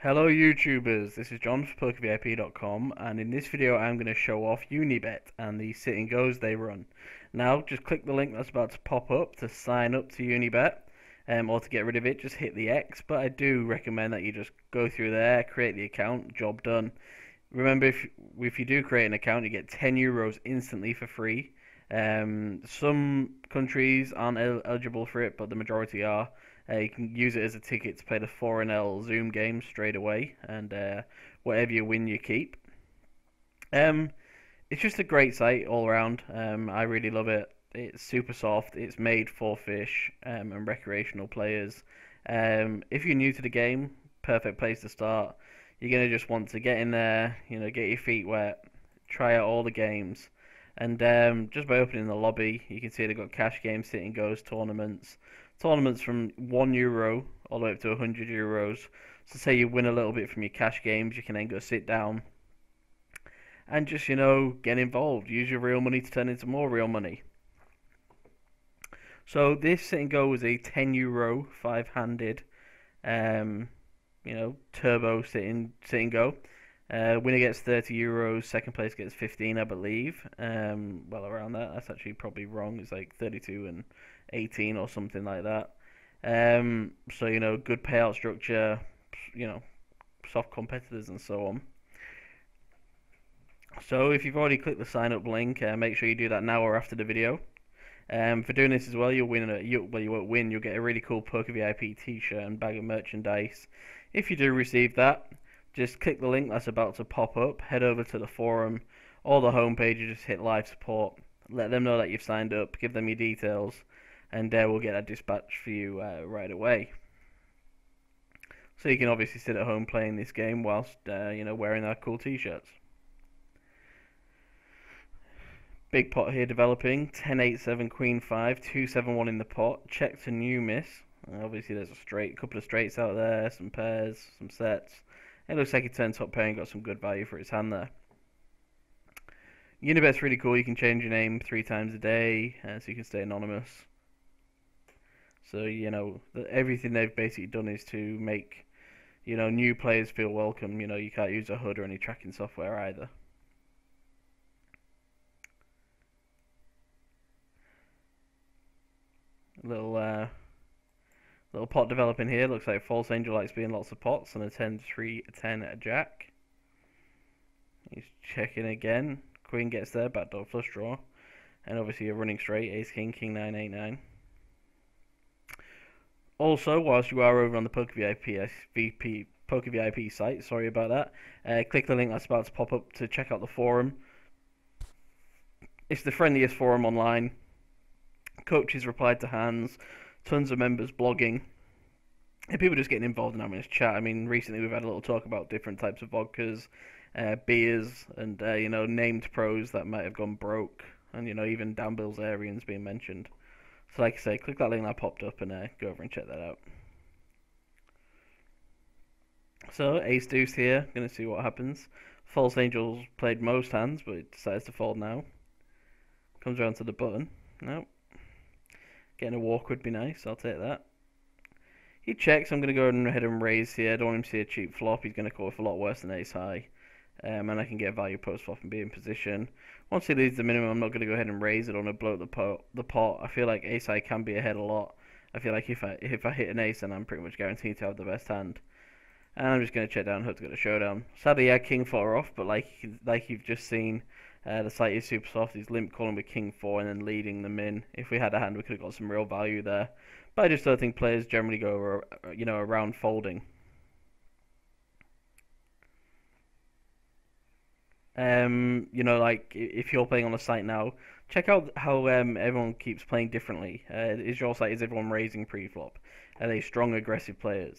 Hello YouTubers, this is John for PokerVIP.com, and in this video I'm going to show off Unibet and the sit and goes they run. Now just click the link that's about to pop up to sign up to Unibet, or to get rid of it just hit the X, but I do recommend that you just go through there, create the account, job done. Remember, if you do create an account you get €10 instantly for free. Some countries aren't eligible for it, but the majority are. You can use it as a ticket to play the 4NL Zoom game straight away, and whatever you win, you keep. It's just a great site all around. I really love it. It's super soft. It's made for fish and recreational players. If you're new to the game, perfect place to start. You're gonna just want to get in there, get your feet wet, try out all the games, and just by opening the lobby, you can see they've got cash games, sit and goes, tournaments from €1 all the way up to €100. So say you win a little bit from your cash games, you can then go sit down and just get involved. Use your real money to turn into more real money. So this sit and go was a €10 five-handed turbo sit and go. Winner gets €30, second place gets 15, I believe. Well, around that. That's actually probably wrong. It's like 32 and 18 or something like that. So good payout structure, soft competitors and so on. So if you've already clicked the sign up link, make sure you do that now or after the video. For doing this as well, you'll win. You won't win. You'll get a really cool PokerVIP T-shirt and bag of merchandise. If you do receive that, just click the link that's about to pop up. Head over to the forum or the homepage. You just hit live support. Let them know that you've signed up. Give them your details, and we'll get that dispatched for you right away. So you can obviously sit at home playing this game whilst wearing our cool T-shirts. Big pot here developing. 10-8-7 Queen 5 2-7-1 in the pot. Check to new miss. Obviously there's a couple of straights out there, some pairs, some sets. It looks like he turned top pair and got some good value for his hand there. Unibet's really cool. You can change your name 3 times a day, so you can stay anonymous. So everything they've basically done is to make new players feel welcome. You can't use a HUD or any tracking software either. Little pot developing here. Looks like False Angel likes being lots of pots, and a 10-3, a 10, a jack. He's checking again. Queen gets there, backdoor flush draw, and obviously a running straight, Ace King, King 9, 8 9. Also, whilst you are over on the PokerVIP site, sorry about that, click the link that's about to pop up to check out the forum. It's the friendliest forum online. Coaches replied to hands, tons of members blogging, and people just getting involved in having this chat. I mean, recently we've had a little talk about different types of vodkas, beers, and named pros that might have gone broke, and even Dan Bilzerian's being mentioned. So like I say, click that link that popped up and go over and check that out. So Ace Deuce here, gonna see what happens. False Angels played most hands, but it decides to fold now. Comes around to the button. Nope. Getting a walk would be nice, I'll take that. He checks, I'm going to go ahead and raise here. I don't want him to see a cheap flop, he's going to call it a lot worse than ace high. And I can get value post flop and be in position. Once he leaves the minimum, I'm not going to go ahead and raise it. I don't want to blow up the pot. I feel like ace high can be ahead a lot. I feel like if I hit an ace, then I'm pretty much guaranteed to have the best hand. And I'm just going to check down, hope to get a showdown. Sadly, yeah, king 4 off, but like you've just seen, the site is super soft. He's limp calling with king 4 and then leading the min. If we had a hand, we could have got some real value there. But I just don't think players generally go, around folding. Like if you're playing on a site now, check out how everyone keeps playing differently. Is everyone raising pre-flop? Are they strong, aggressive players?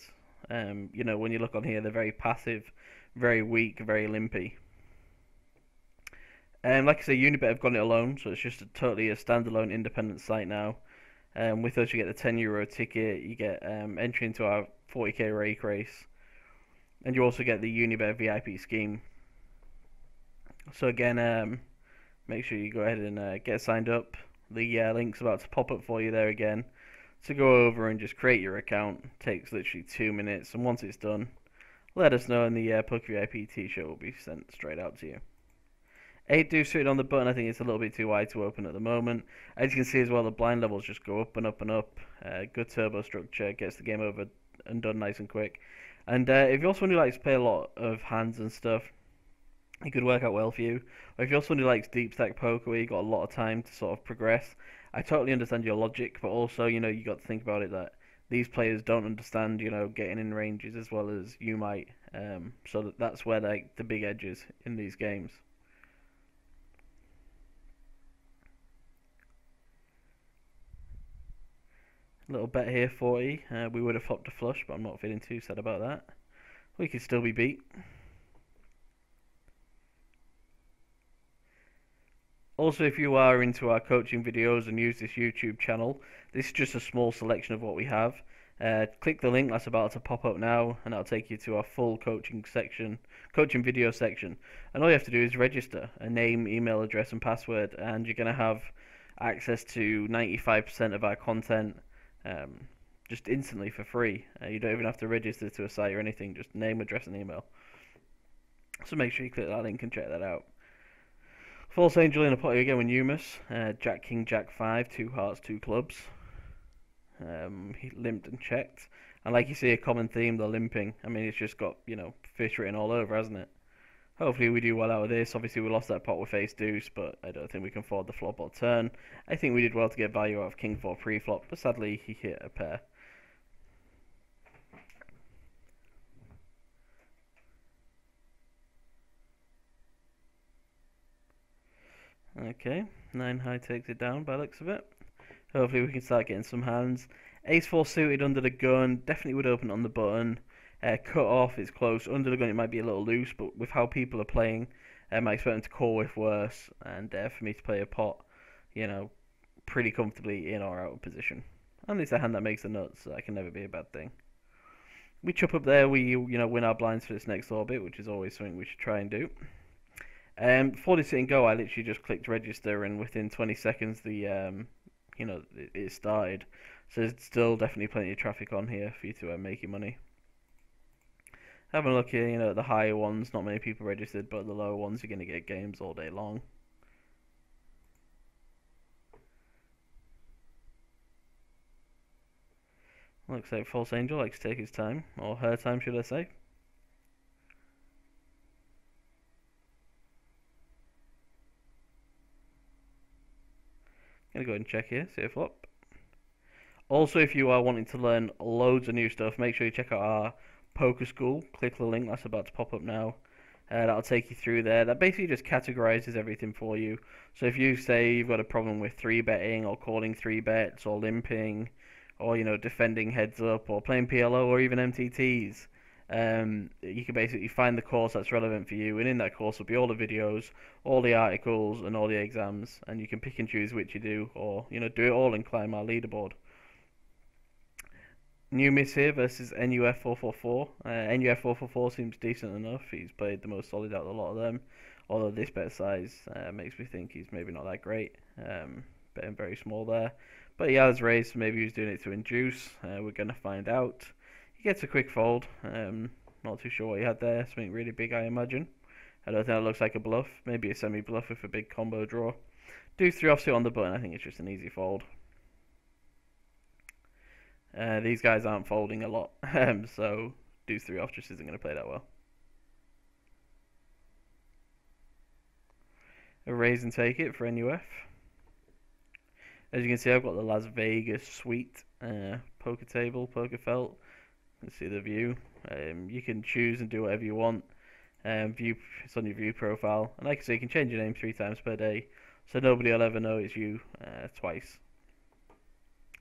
When you look on here, they're very passive, very weak, very limpy. Like I say, Unibet have got it alone, so it's just totally a standalone independent site now. With us, you get the €10 ticket, you get entry into our 40k rake race, and you also get the Unibet VIP scheme. So again, make sure you go ahead and get signed up. The link's about to pop up for you there again. To go over and just create your account. It takes literally 2 minutes, and once it's done, let us know, and the PokeVIP t-shirt will be sent straight out to you. 8 deuce suited on the button. I think it's a little bit too wide to open at the moment. As you can see as well, the blind levels just go up and up and up. Good turbo structure, gets the game over and done nice and quick. And if you're someone who likes to play a lot of hands and stuff, it could work out well for you. Or if you're someone who likes deep stack poker where you got a lot of time to sort of progress, I totally understand your logic, but also, you got to think about it that these players don't understand, getting in ranges as well as you might. So that's where the big edge is in these games. Little bet here, 40. We would have flopped a flush, but I'm not feeling too sad about that. We could still be beat. Also, if you are into our coaching videos and use this YouTube channel, this is just a small selection of what we have. Click the link that's about to pop up now, and that'll take you to our full coaching video section. And all you have to do is register a name, email address, and password, and you're going to have access to 95% of our content just instantly for free. You don't even have to register to a site or anything, just name, address, and email. So make sure you click that link and check that out. False Angel in a pot again with Numus. Jack King, Jack 5, 2 hearts, 2 clubs. He limped and checked. And like you see, a common theme, the limping. I mean, it's just got, fish written all over, hasn't it? Hopefully we do well out of this. Obviously we lost that pot with ace deuce, but I don't think we can afford the flop or turn. I think we did well to get value out of king 4 pre-flop, but sadly he hit a pair. Okay, 9 high takes it down by the looks of it. Hopefully we can start getting some hands. Ace 4 suited under the gun, definitely would open on the button. Cut off is close. Under the gun it might be a little loose, but with how people are playing, I expect them to call with worse, and for me to play a pot, pretty comfortably in or out of position. And it's a hand that makes the nuts, so that can never be a bad thing. We chop up there, we win our blinds for this next orbit, which is always something we should try and do. Before this sit go, I literally just clicked register, and within 20 seconds the it started. So there's still definitely plenty of traffic on here for you to make your money. Having a look here, at the higher ones, not many people registered, but the lower ones, you're going to get games all day long. Looks like False Angel likes to take his time, or her time, should I say. Gonna go ahead and check here, see a flop. Also, if you are wanting to learn loads of new stuff, make sure you check out our Poker School. Click the link that's about to pop up now. That'll take you through there. That basically just categorizes everything for you. So if you say you've got a problem with 3-betting or calling 3-bets or limping or defending heads up or playing PLO or even MTTs, you can basically find the course that's relevant for you, and in that course will be all the videos, all the articles, and all the exams, and you can pick and choose which you do, or do it all and climb our leaderboard. Numus here versus NUF444. NUF444 seems decent enough. He's played the most solid out of a lot of them, although this bet size makes me think he's maybe not that great. Betting very small there, but he has raised, so maybe he's doing it to induce. We're going to find out. He gets a quick fold. Not too sure what he had there. Something really big, I imagine. I don't think that looks like a bluff. Maybe a semi-bluff with a big combo draw. Deuce 3 offsuit on the button. I think it's just an easy fold. These guys aren't folding a lot, so deuce 3 off just isn't going to play that well. A raise and take it for NUF. As you can see, I've got the Las Vegas Suite poker table, poker felt. You can see the view. You can choose and do whatever you want. It's on your view profile, and like I say, you can change your name 3 times per day, so nobody will ever know it's you twice.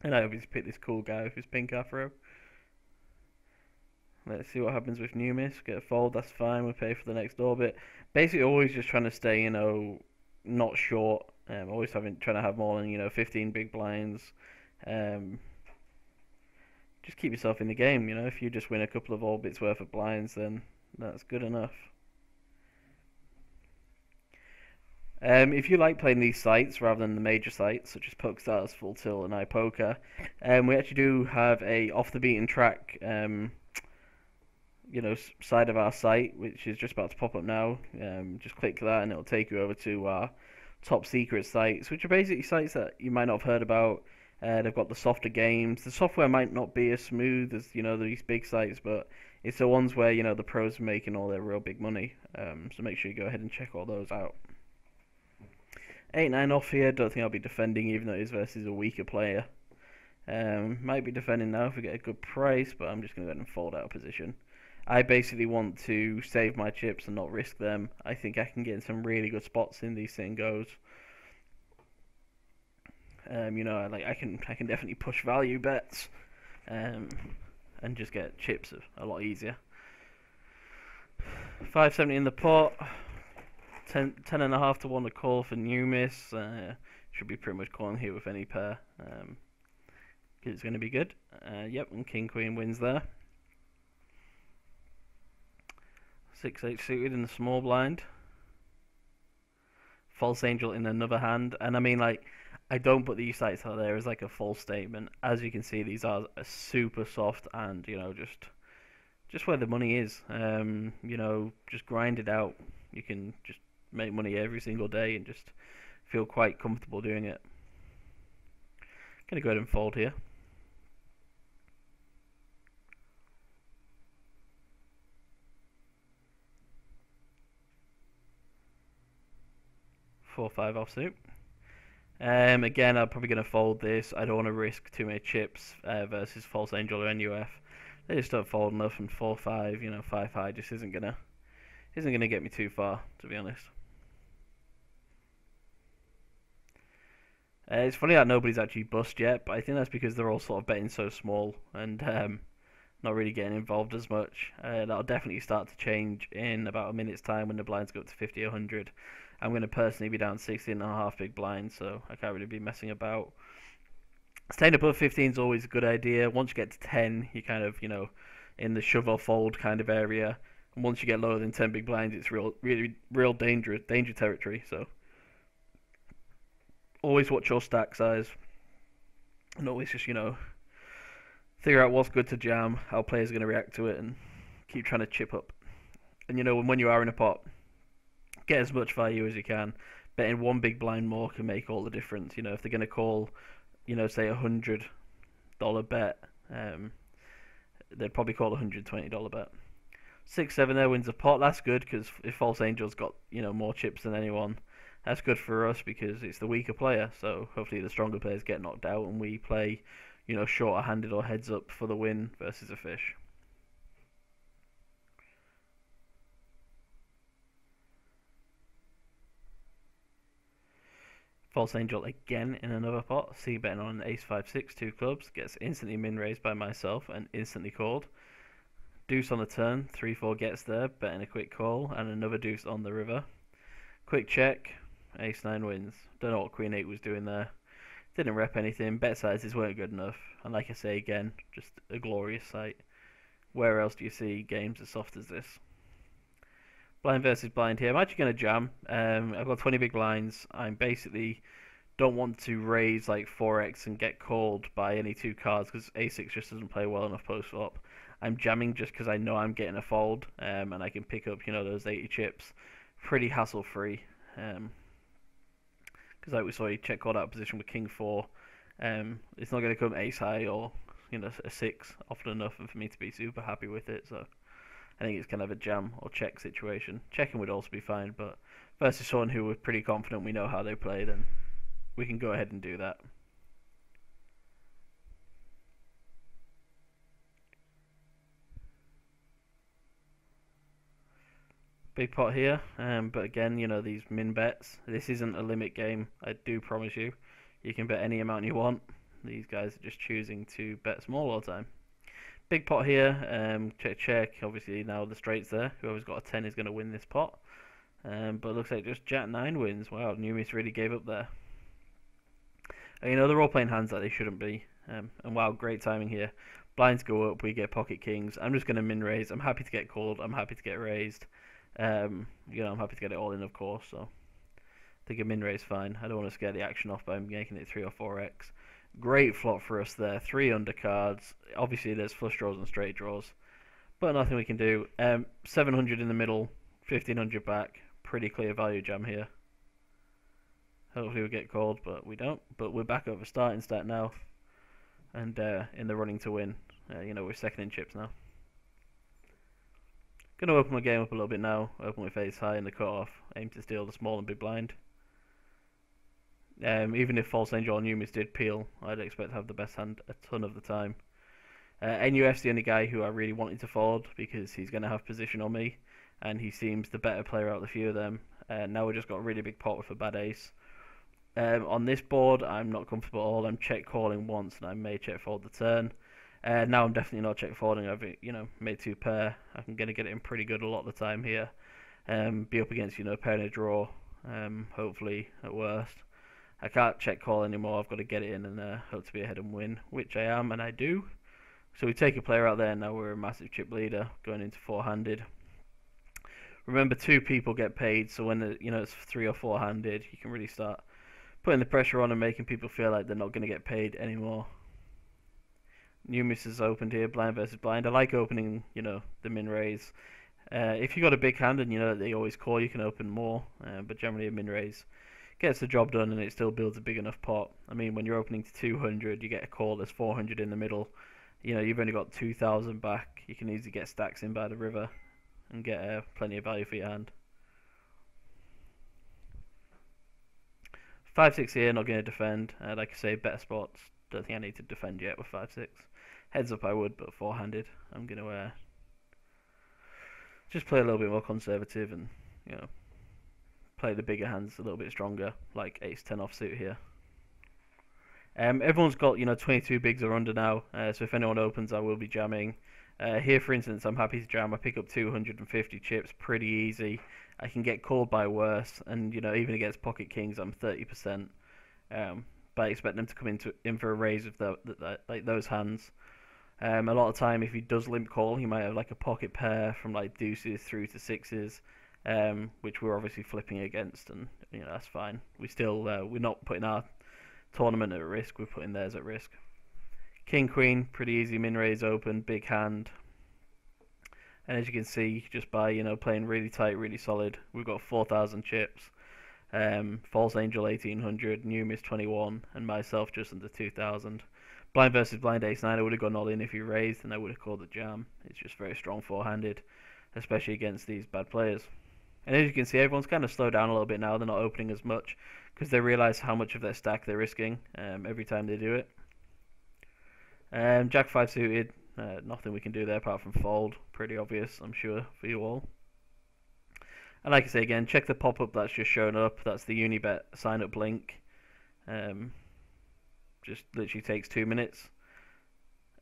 And I obviously picked this cool guy with his pink afro. Let's see what happens with Numus. Get a fold, that's fine. We'll pay for the next orbit. Basically, always just trying to stay, not short. Always trying to have more than 15 big blinds. Just keep yourself in the game. If you just win a couple of orbits worth of blinds, then that's good enough. If you like playing these sites rather than the major sites such as PokerStars, Full Tilt, and iPoker, we actually do have a off the beaten track side of our site, which is just about to pop up now. Just click that and it'll take you over to our top secret sites, which are basically sites that you might not have heard about. They've got the softer games. The software might not be as smooth as these big sites, but it's the ones where the pros are making all their real big money. So make sure you go ahead and check all those out. 8-9 off here. Don't think I'll be defending, even though it is versus a weaker player. Might be defending now if we get a good price, but I'm just going to go ahead and fold out of position. I basically want to save my chips and not risk them. I think I can get in some really good spots in these sit and goes. I can definitely push value bets, and just get chips a lot easier. 570 in the pot. 10.5 to 1 to call for Numis. Should be pretty much calling here with any pair. It's going to be good. Yep, and King Queen wins there. 6-8 suited in the small blind. False Angel in another hand, and I mean, I don't put these sites out there as like a false statement. As you can see, these are super soft, and just where the money is. Just grind it out. You can just make money every single day and just feel quite comfortable doing it. Gonna go ahead and fold here. Four, 5 offsuit. Again, I'm probably going to fold this. I don't want to risk too many chips versus False Angel or NUF. They just don't fold enough, and 4-5, 5 high just isn't gonna get me too far, to be honest. It's funny that nobody's actually bust yet, but I think that's because they're all sort of betting so small and not really getting involved as much. That'll definitely start to change in about a minute's time when the blinds go up to 50 or 100. I'm going to personally be down 16.5 big blinds, so I can't really be messing about. Staying above 15 is always a good idea. Once you get to 10, you're kind of, in the shove or fold kind of area. And once you get lower than 10 big blinds, it's real danger territory. So always watch your stack size, and always just, figure out what's good to jam, how players are going to react to it, and keep trying to chip up. And when you are in a pot, get as much value as you can. Betting one big blind more can make all the difference. If they're going to call, say $100 bet, they'd probably call a $120 bet. 6-7 there wins a pot. That's good, because if False Angel's got more chips than anyone, that's good for us because it's the weaker player. So hopefully the stronger players get knocked out and we play, shorter handed or heads up for the win versus a fish. False Angel again in another pot. C betting on ace 5-6, 2 clubs. Gets instantly min raised by myself and instantly called. Deuce on the turn. 3-4 gets there. Betting a quick call. And another deuce on the river. Quick check. Ace 9 wins. Don't know what Queen 8 was doing there. Didn't rep anything. Bet sizes weren't good enough. And like I say again, just a glorious sight. Where else do you see games as soft as this? Blind versus blind here. I'm actually going to jam. I've got 20 big blinds. I basically don't want to raise like 4x and get called by any two cards because a6 just doesn't play well enough post flop. I'm jamming just because I know I'm getting a fold, and I can pick up those 80 chips pretty hassle free. Because like we saw, he check called out position with king 4. It's not going to come ace high or a 6 often enough for me to be super happy with it. So I think it's kind of a jam or check situation. Checking would also be fine, but versus someone who we're pretty confident we know how they play, then we can go ahead and do that. Big pot here, but again, these min bets. This isn't a limit game, I do promise you. You can bet any amount you want. These guys are just choosing to bet small all the time. Big pot here, check. Obviously now the straight's there. Whoever's got a 10 is going to win this pot. But it looks like just Jack 9 wins. Wow, Numis really gave up there. They're all playing hands that they shouldn't be. And wow, great timing here. Blinds go up, we get pocket kings. I'm just going to min raise. I'm happy to get called. I'm happy to get raised. I'm happy to get it all in, of course. So I think a min raise fine. I don't want to scare the action off by making it 3 or 4x. Great flop for us there. 3 undercards. Obviously, there's flush draws and straight draws. But nothing we can do. 700 in the middle, 1500 back. Pretty clear value jam here. Hopefully we get called, but we don't. But we're back over starting stat now, and in the running to win. We're second in chips now. Gonna open my game up a little bit now. Open my face high in the cutoff. Aim to steal the small and big blind. Even if False Angel or Numis did peel, I'd expect to have the best hand a ton of the time. NUF's the only guy who I really wanted to fold because he's going to have position on me, and he seems the better player out of the few of them. Now we've just got a really big pot with a bad ace. On this board, I'm not comfortable at all. I'm check calling once, and I may check fold the turn. Now I'm definitely not check folding. I've made 2 pair. I'm going to get it in pretty good a lot of the time here. Be up against pair in a draw. Hopefully at worst. I can't check call anymore. I've got to get it in and hope to be ahead and win, which I am, and I do. So we take a player out there. Now we're a massive chip leader going into 4-handed. Remember, 2 people get paid, so when it's 3 or 4-handed, you can really start putting the pressure on and making people feel like they're not going to get paid anymore. Numis is opened here, blind versus blind. I like opening, the min raise. If you got a big hand and they always call, you can open more. But generally a min raise gets the job done, and it still builds a big enough pot. I mean, when you're opening to 200, you get a call. There's 400 in the middle. You've only got 2,000 back. You can easily get stacks in by the river and get plenty of value for your hand. 5-6 here, not going to defend. Like I say, better spots. Don't think I need to defend yet with 5-6. Heads up I would, but 4-handed, I'm going to just play a little bit more conservative and, play the bigger hands a little bit stronger, like ace-10 offsuit here. Everyone's got 22 bigs or under now, so if anyone opens, I will be jamming. Here, for instance, I'm happy to jam. I pick up 250 chips, pretty easy. I can get called by worse, and even against pocket kings, I'm 30%. But I expect them to come in for a raise with like those hands. A lot of time, if he does limp call, he might have like a pocket pair from like deuces through to sixes, which we're obviously flipping against, and that's fine. We're not putting our tournament at risk, we're putting theirs at risk. King Queen, pretty easy min raise open, big hand. And as you can see, just by playing really tight, really solid, we've got 4,000 chips. False Angel 1,800, Numis 21, and myself just under 2,000. Blind versus blind ace 9, I would have gone all in if he raised, and I would have called the jam. It's just very strong 4-handed, especially against these bad players. And as you can see, everyone's kind of slowed down a little bit now. They're not opening as much because they realise how much of their stack they're risking every time they do it. Jack 5 suited, nothing we can do there apart from fold. Pretty obvious, I'm sure, for you all. And like I say again, check the pop-up that's just shown up. That's the Unibet sign-up link. Just literally takes 2 minutes.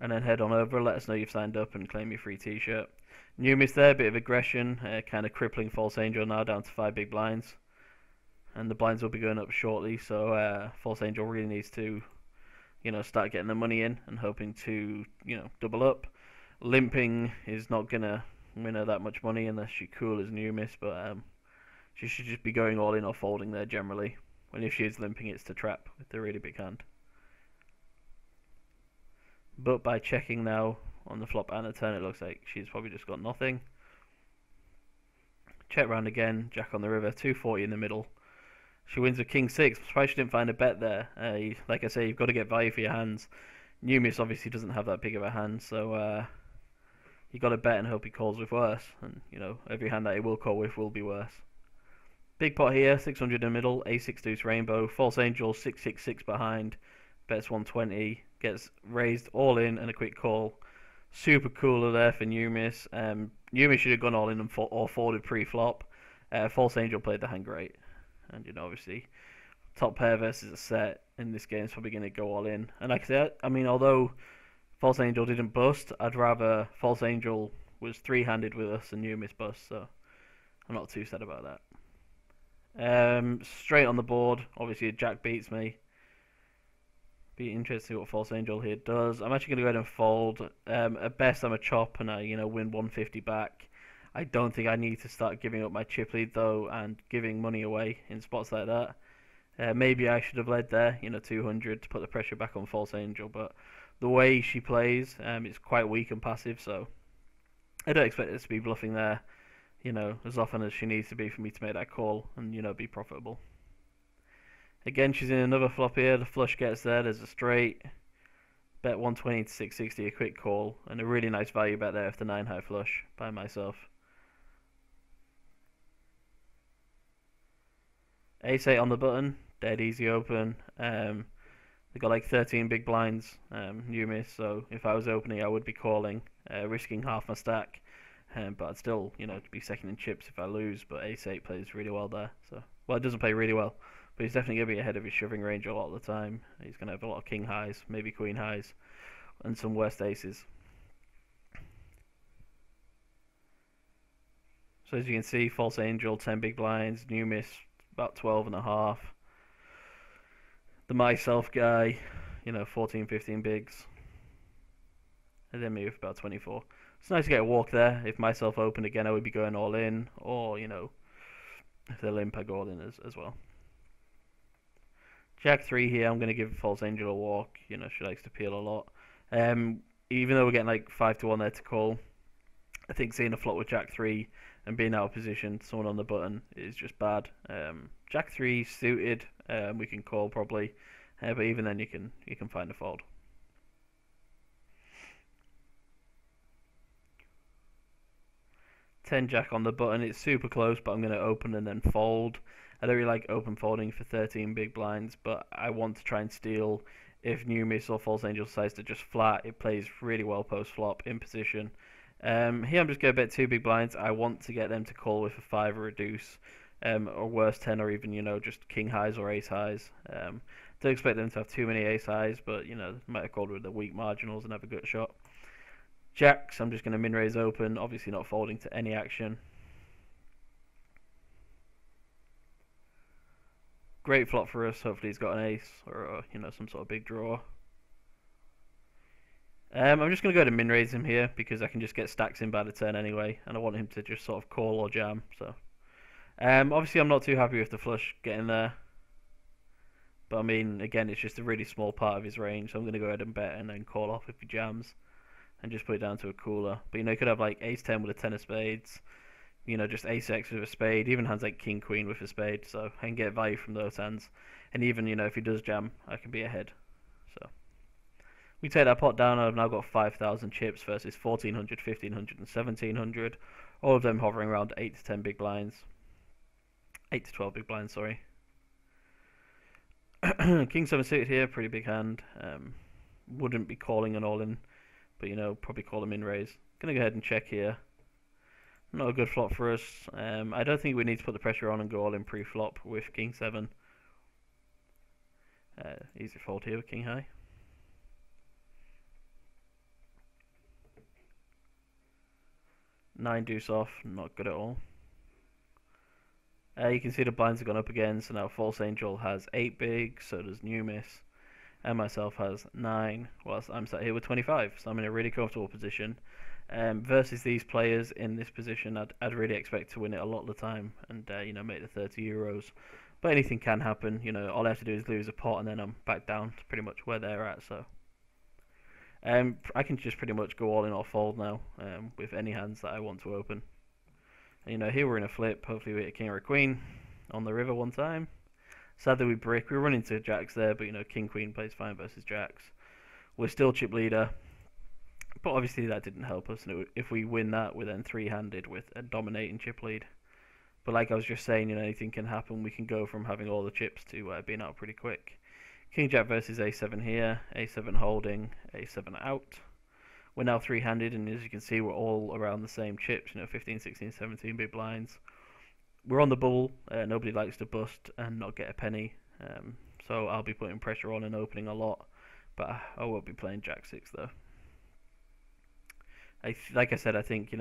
And then head on over, let us know you've signed up and claim your free t-shirt. Numis there, bit of aggression, kind of crippling False Angel now down to 5 big blinds. And the blinds will be going up shortly, so False Angel really needs to, start getting the money in and hoping to, double up. Limping is not going to win her that much money unless she cool as Numis, but she should just be going all in or folding there generally. When if she is limping, it's to trap with the really big hand. But by checking now on the flop and the turn, it looks like she's probably just got nothing. Check round again, Jack on the river, 240 in the middle. She wins with King 6. Surprised she didn't find a bet there. Like I say, you've got to get value for your hands. Numis obviously doesn't have that big of a hand, so you got to bet and hope he calls with worse. And every hand that he will call with will be worse. Big pot here, 600 in the middle, A6 deuce rainbow, False Angel 666 behind, bets 120, gets raised all in and a quick call. Super cooler there for Numis. Numis should have gone all in and or folded pre-flop. False Angel played the hand great. And obviously, top pair versus a set in this game is probably going to go all in. And like I said, I mean, although False Angel didn't bust, I'd rather False Angel was 3-handed with us and Numis bust, so I'm not too sad about that. Straight on the board, obviously Jack beats me. Be interesting to see what False Angel here does. I'm actually going to go ahead and fold. At best, I'm a chop and I, win 150 back. I don't think I need to start giving up my chip lead though and giving money away in spots like that. Maybe I should have led there, 200 to put the pressure back on False Angel, but the way she plays, it's quite weak and passive, so I don't expect it to be bluffing there, as often as she needs to be for me to make that call and, be profitable. Again, she's in another flop here. The flush gets there. There's a straight. Bet 120 to 660, a quick call, and a really nice value bet there after 9 high flush by myself. Ace-8 on the button, dead easy open. They got like 13 big blinds, new miss, so if I was opening I would be calling, risking half my stack, but I'd still, be second in chips if I lose, but Ace-8 plays really well there. So, well, it doesn't play really well, but he's definitely going to be ahead of his shoving range a lot of the time. He's going to have a lot of king highs, maybe queen highs, and some worst aces. So as you can see, false angel, 10 big blinds, new miss, about 12.5. The myself guy, 14, 15 bigs. And then me with about 24. It's nice to get a walk there. If myself opened again, I would be going all in. Or, if they're limp, I go all in as well. Jack 3 here, I'm going to give false angel a walk. She likes to peel a lot. Even though we're getting like 5 to 1 there to call, I think seeing a flop with Jack 3 and being out of position, someone on the button, is just bad. Jack 3 suited, we can call probably, but even then you can find a fold. Ten Jack on the button, it's super close, but I'm going to open and then fold. I don't really like open folding for 13 big blinds, but I want to try and steal. If new miss or false angel decides to just flat, it plays really well post flop in position. Here I'm just going to bet 2 big blinds. I want to get them to call with a 5 or a deuce, or worse 10, or even just king highs or ace highs. Don't expect them to have too many ace highs, but might have called with the weak marginals and have a good shot. Jacks, I'm just going to min raise open, obviously not folding to any action. Great flop for us. Hopefully he's got an ace or some sort of big draw. I'm just going to go ahead and min raise him here because I can just get stacks in by the turn anyway, and I want him to just sort of call or jam. So, obviously I'm not too happy with the flush getting there, but I mean, again, it's just a really small part of his range, so I'm going to go ahead and bet and then call off if he jams, and just put it down to a cooler. But you could have like ace 10 with a 10 of spades, just ace x with a spade, even hands like king queen with a spade, so I can get value from those hands, and even if he does jam, I can be ahead. So we take that pot down. I've now got 5,000 chips versus 1,400, 1,500, and 1,700. All of them hovering around 8 to 10 big blinds. 8 to 12 big blinds, sorry. King 7 suited here, pretty big hand. Wouldn't be calling an all in, but probably call him in raise. Gonna go ahead and check here. Not a good flop for us. I don't think we need to put the pressure on and go all in pre-flop with King 7. Easy fold here with King High. Nine deuce off, not good at all. You can see the blinds have gone up again, so now false angel has 8 big, so does new miss, and myself has 9, whilst I'm sat here with 25, so I'm in a really comfortable position. Versus these players in this position, I'd really expect to win it a lot of the time and make the 30 euros. But anything can happen. All I have to do is lose a pot and then I'm back down to pretty much where they're at. So I can just pretty much go all in or fold now with any hands that I want to open. And, here we're in a flip. Hopefully we hit a king or a queen on the river one time. Sadly we brick. We run into jacks there, but king queen plays fine versus jacks. We're still chip leader. But obviously that didn't help us, and if we win that, we're then three-handed with a dominating chip lead. But like I was just saying, anything can happen. We can go from having all the chips to being out pretty quick. King Jack versus A7 here, A7 holding, A7 out. We're now three-handed, and as you can see, we're all around the same chips, 15, 16, 17 big blinds. We're on the ball, nobody likes to bust and not get a penny, so I'll be putting pressure on and opening a lot, but I won't be playing Jack 6 though. Like I said, I think,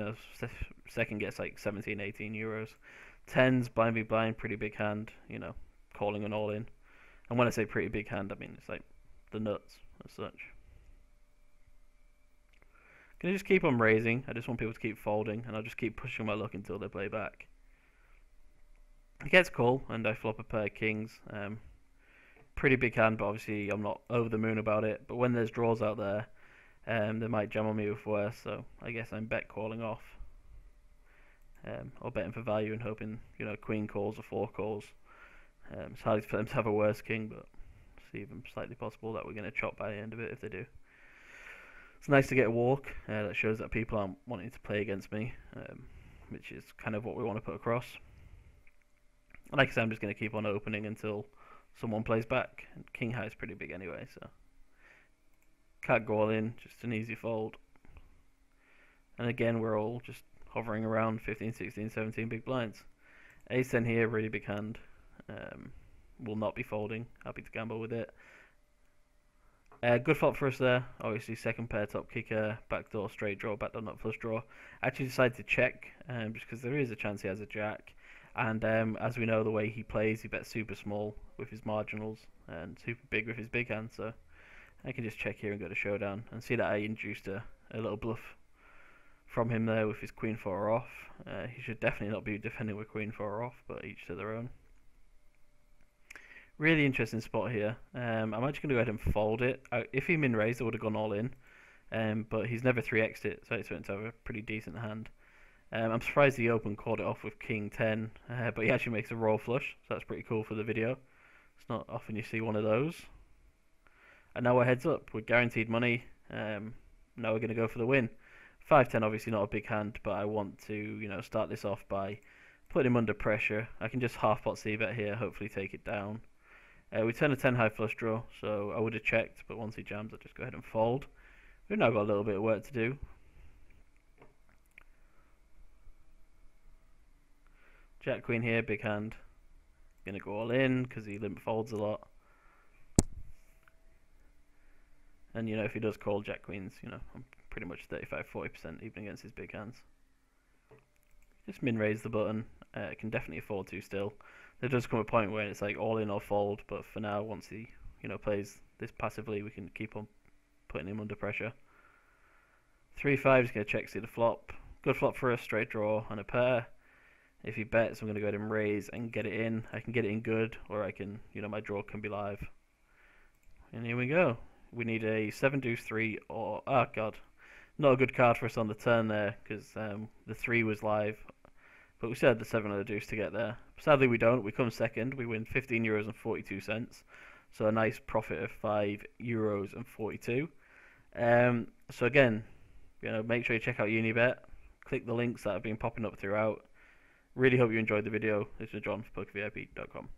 second gets like 17, 18 euros. 10s, blind v blind, pretty big hand, calling an all in. And when I say pretty big hand, I mean it's like the nuts as such. Can I just keep on raising? I just want people to keep folding, and I'll just keep pushing my luck until they play back. It gets call, and I flop a pair of kings. Pretty big hand, but obviously I'm not over the moon about it. But when there's draws out there, they might jam on me with worse, so I guess I'm bet calling off. or betting for value and hoping, queen calls or four calls. It's hard for them to have a worse king, but it's even slightly possible that we're going to chop by the end of it if they do. It's nice to get a walk. That shows that people aren't wanting to play against me, which is kind of what we want to put across. Like I said, I'm just going to keep on opening until someone plays back. And king high is pretty big anyway, so can't go all in, just an easy fold. And again, we're all just hovering around 15, 16, 17 big blinds. Ace 10 here, really big hand. Will not be folding. Happy to gamble with it. Good flop for us there. Obviously, second pair, top kicker, backdoor straight draw, backdoor nut flush draw. Actually decided to check, just because there is a chance he has a jack. And as we know, the way he plays, he bets super small with his marginals and super big with his big hand. So I can just check here and go to showdown and see that I induced a little bluff from him there with his queen 4 off. He should definitely not be defending with queen 4 off, but each to their own. Really interesting spot here. I'm actually going to go ahead and fold it. If he min-raised, I would have gone all in. But he's never 3x'd it, so it's going to have a pretty decent hand. I'm surprised the open called it off with king 10, but he actually makes a royal flush, so that's pretty cool for the video. It's not often you see one of those. And now we're heads up. We're guaranteed money. Now we're going to go for the win. 5-10 obviously not a big hand, but I want to start this off by putting him under pressure. I can just half pot c-bet here, hopefully take it down. We turn a 10 high flush draw, so I would have checked, but once he jams, I'll just go ahead and fold. We've now got a little bit of work to do. Jack queen here, big hand. Gonna go all in because he limp folds a lot. And if he does call jack queens, I'm pretty much 35-40% even against his big hands. Just min raise the button. Can definitely afford to still. There does come a point where it's like all in or fold, but for now, once he plays this passively, we can keep on putting him under pressure. 3-5 is going to check see the flop. Good flop for a straight draw and a pair. If he bets, I'm going to go ahead and raise and get it in. I can get it in good, or I can, my draw can be live. And here we go. We need a 7 deuce 3 or oh god, not a good card for us on the turn there because the 3 was live. But we still had the 7 and the deuce to get there. Sadly, we don't. We come second. We win €15.42. So a nice profit of €5.42. So again, make sure you check out Unibet. Click the links that have been popping up throughout. Really hope you enjoyed the video. This is John for PokerVIP.com.